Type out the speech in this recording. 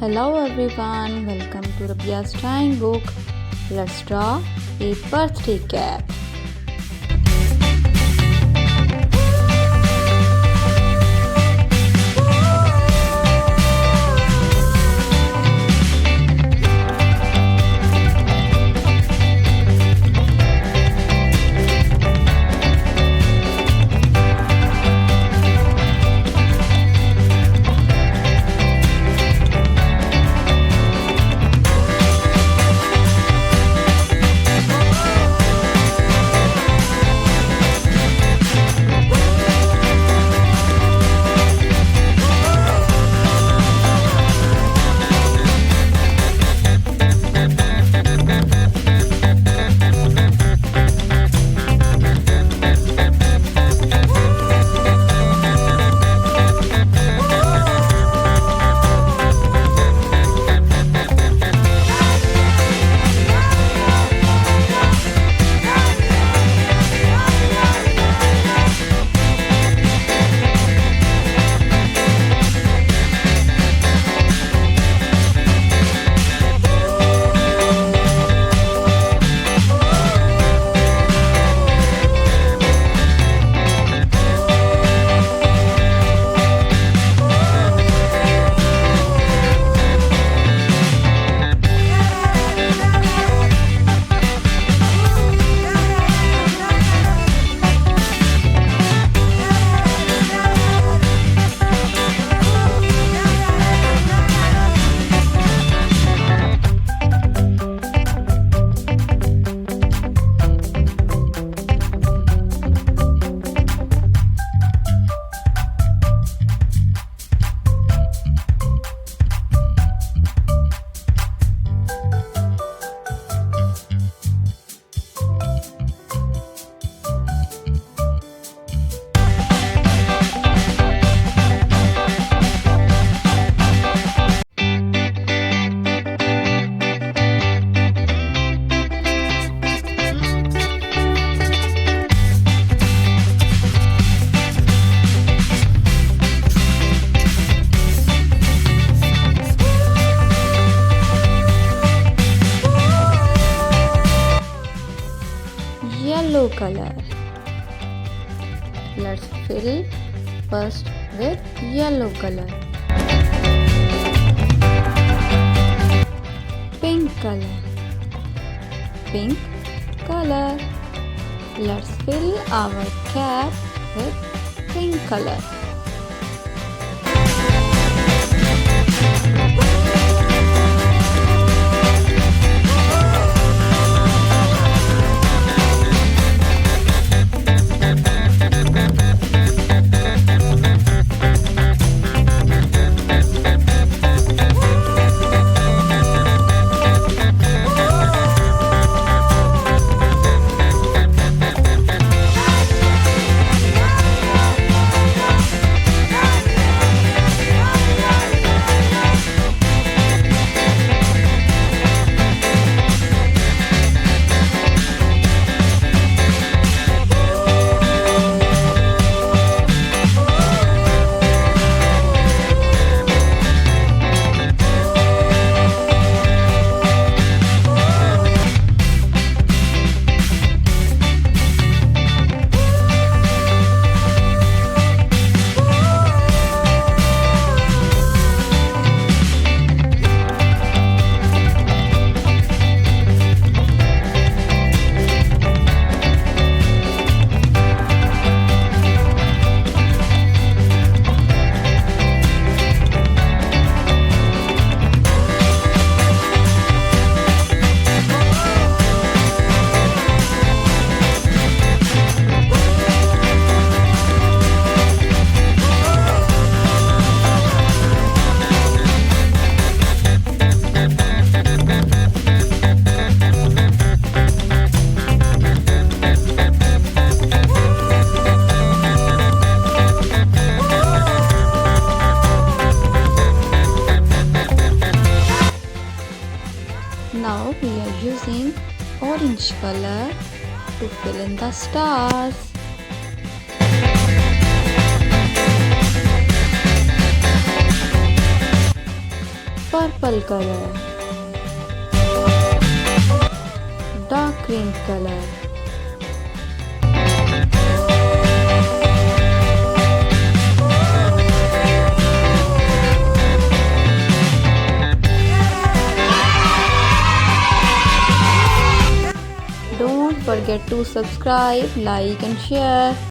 Hello everyone, welcome to Rabia's drawing book. Let's draw a birthday cake. Yellow color. Let's fill first with yellow color. Pink color. Pink color. Let's fill our cap with pink color. Now we are using orange color to fill in the stars. Purple purple color, dark green color, don't forget to subscribe, like and share.